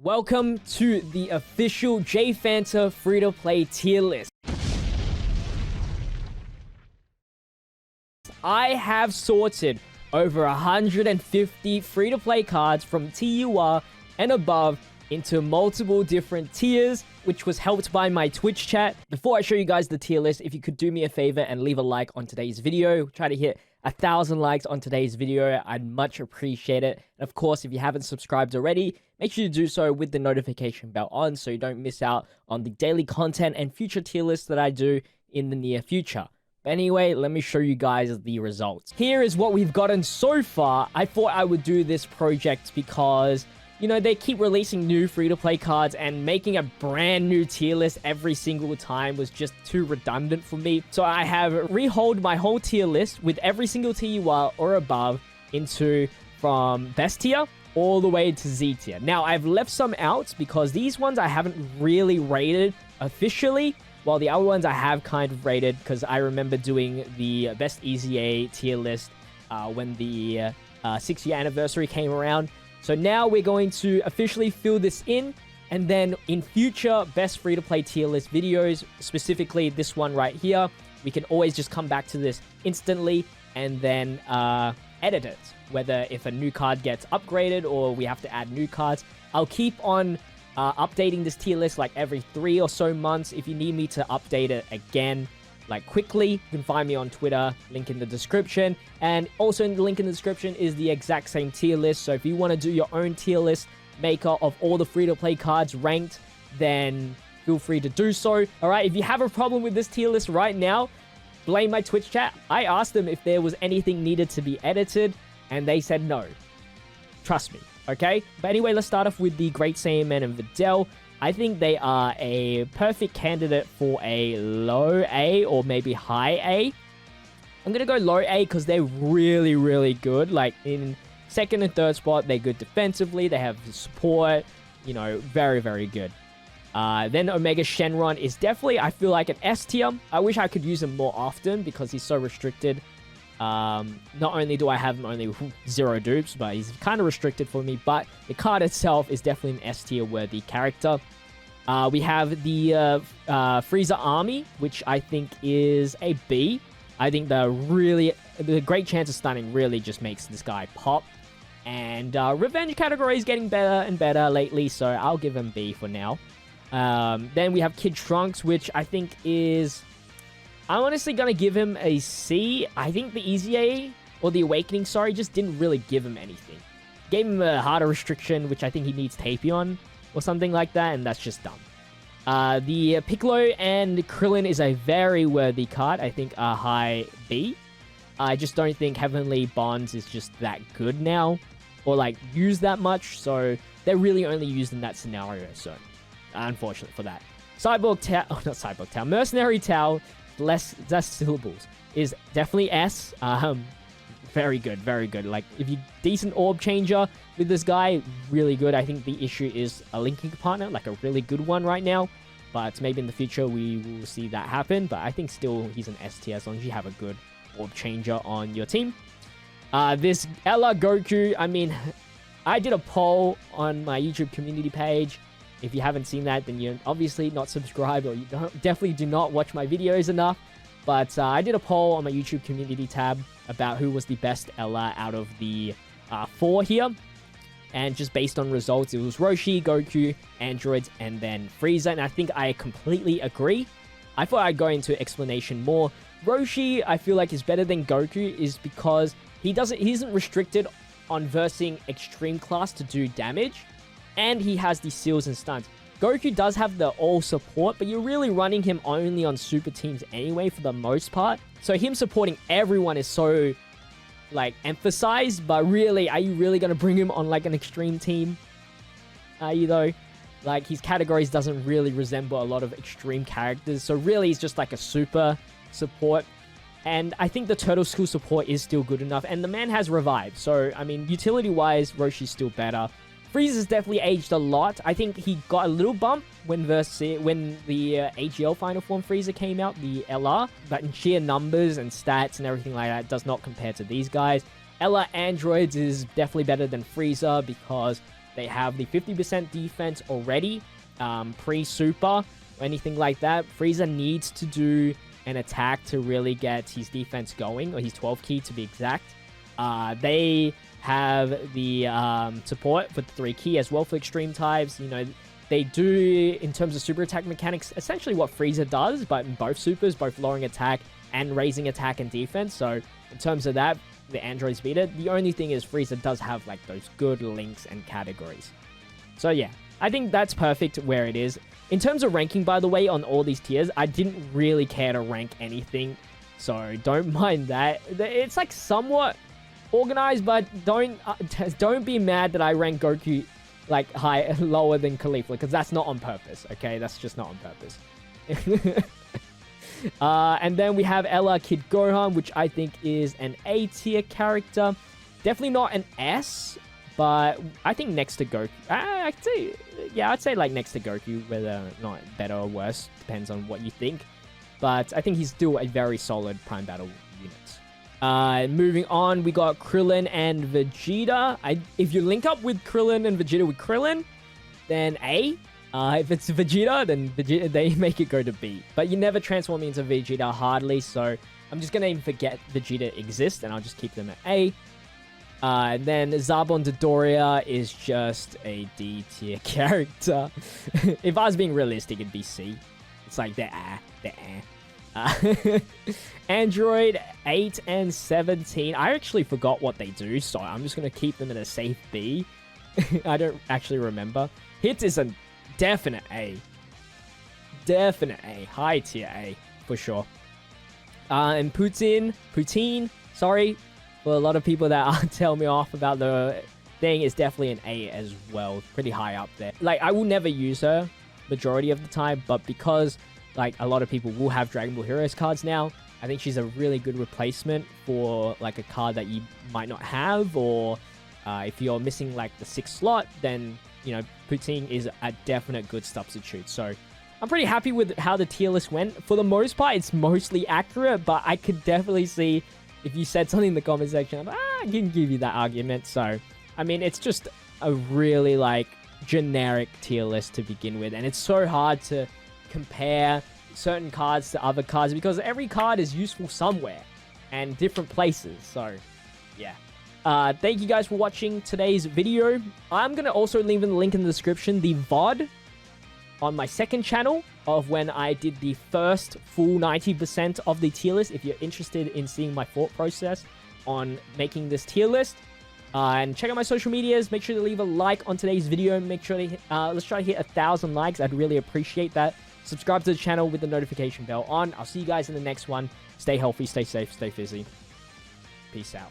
Welcome to the official JPhanta free-to-play tier list. I have sorted over 150 free-to-play cards from TUR and above into multiple different tiers, which was helped by my Twitch chat. Before I show you guys the tier list, if you could do me a favor and leave a like on today's video, try to hit 1,000 likes on today's video, I'd much appreciate it. And of course, if you haven't subscribed already, make sure you do so with the notification bell on so you don't miss out on the daily content and future tier lists that I do in the near future. But anyway, let me show you guys the results. Here is what we've gotten so far. I thought I would do this project because, you know, they keep releasing new free-to-play cards, and making a brand new tier list every single time was just too redundant for me. So I have rehauled my whole tier list with every single TUR or above into from best tier all the way to Z tier. Now, I've left some out because these ones I haven't really rated officially, while the other ones I have kind of rated because I remember doing the best EZA tier list when the 6-year anniversary came around. So now we're going to officially fill this in, and then in future best free-to-play tier list videos, specifically this one right here, we can always just come back to this instantly and then edit it, whether if a new card gets upgraded or we have to add new cards. I'll keep on updating this tier list like every 3 or so months. If you need me to update it again, like quickly, you can find me on Twitter, link in the description. And also in the link in the description is the exact same tier list. So if you want to do your own tier list maker of all the free-to-play cards ranked, then feel free to do so. All right, if you have a problem with this tier list right now, blame my Twitch chat. I asked them if there was anything needed to be edited, and they said no. Trust me, okay? But anyway, let's start off with the Great Saiyan Man and Videl. I think they are a perfect candidate for a low A or maybe high A. I'm going to go low A because they're really, really good. Like in second and third spot, they're good defensively. They have support, you know, very, very good. Then Omega Shenron is definitely, I feel like, an S tier. I wish I could use him more often because he's so restricted. Not only do I have him only 0 dupes, but he's kind of restricted for me. But the card itself is definitely an S tier worthy character. We have the Frieza Army, which I think is a B. I think the great chance of stunning really just makes this guy pop. And revenge category is getting better and better lately, so I'll give him B for now. Then we have Kid Trunks, which I think is... I'm honestly going to give him a C. I think the EZA, or the Awakening, sorry, just didn't really give him anything. Gave him a harder restriction, which I think he needs Tapion or something like that, and that's just dumb. The Piccolo and Krillin is a very worthy card. I think a high B. I just don't think Heavenly Bonds is just that good now, or like used that much, so they're really only used in that scenario, so unfortunate for that. Cyborg Tao, oh, not Cyborg Tao, Mercenary Tao, less syllables, is definitely S. Very good, very good. Like, if you decent orb changer with this guy, really good. I think the issue is a linking partner, like a really good one right now. But maybe in the future we will see that happen. But I think still he's an S tier as long as you have a good orb changer on your team. This Ella Goku, I mean, I did a poll on my YouTube community page. If you haven't seen that, then you're obviously not subscribed, or you definitely do not watch my videos enough. But I did a poll on my YouTube community tab about who was the best Ella out of the 4 here. And just based on results, it was Roshi, Goku, Androids, and then Frieza. And I think I completely agree. I thought I'd go into explanation more. Roshi, I feel like, is better than Goku is because he isn't restricted on versing extreme class to do damage. And he has the seals and stuns. Goku does have the all support, but you're really running him only on super teams anyway for the most part. So him supporting everyone is so, like, emphasized. But really, are you really going to bring him on, like, an extreme team? Are you, though? Like, his categories doesn't really resemble a lot of extreme characters. So really, he's just like a super support. And I think the Turtle School support is still good enough. And the man has revived. So, I mean, utility-wise, Roshi's still better. Frieza's definitely aged a lot. I think he got a little bump when the AGL Final Form Frieza came out, the LR. But in sheer numbers and stats and everything like that, it does not compare to these guys. Ella Androids is definitely better than Frieza because they have the 50% defense already, pre-super or anything like that. Frieza needs to do an attack to really get his defense going, or his 12 key to be exact. They have the support for the 3 key as well for extreme types. You know, they do, in terms of super attack mechanics, essentially what Frieza does, but in both supers, both lowering attack and raising attack and defense. So in terms of that, the androids beat it. The only thing is Frieza does have like those good links and categories. So yeah, I think that's perfect where it is. In terms of ranking, by the way, on all these tiers, I didn't really care to rank anything, so don't mind that. It's like somewhat organized, but don't be mad that I rank Goku like lower than Caulifla, because that's not on purpose. Okay, that's just not on purpose. And then we have Ella Kid Gohan, which I think is an A tier character. Definitely not an S, but I think next to Goku. I'd say like next to Goku, whether not better or worse, depends on what you think. But I think he's still a very solid Prime Battle unit. Moving on, we got Krillin and Vegeta. If you link up with Krillin and Vegeta with Krillin, then A. If it's Vegeta, then Vegeta, they make it go to B. But you never transform me into Vegeta hardly, so I'm just going to even forget Vegeta exists, and I'll just keep them at A. And then Zarbon Dodoria is just a D tier character. If I was being realistic, it'd be C. It's like they're Android 8 and 17. I actually forgot what they do, so I'm just going to keep them in a safe B. I don't actually remember. Hits is a definite A. Definite A. High tier A, for sure. And Poutine, sorry, for a lot of people that tell me off about the thing, is definitely an A as well. Pretty high up there. Like, I will never use her majority of the time, but because like a lot of people will have Dragon Ball Heroes cards now, I think she's a really good replacement for like a card that you might not have, or if you're missing like the 6th slot, then you know Poutine is a definite good substitute. So I'm pretty happy with how the tier list went. For the most part, it's mostly accurate, but I could definitely see if you said something in the comment section, I can give you that argument. So I mean, it's just a really like generic tier list to begin with, and it's so hard to compare certain cards to other cards because every card is useful somewhere and different places. So yeah, thank you guys for watching today's video. I'm gonna also leave in the link in the description the VOD on my second channel of when I did the first full 90% of the tier list, if you're interested in seeing my thought process on making this tier list. And check out my social medias. Make sure to leave a like on today's video. Make sure to let's try to hit 1,000 likes. I'd really appreciate that. Subscribe to the channel with the notification bell on. I'll see you guys in the next one. Stay healthy, stay safe, stay fizzy. Peace out.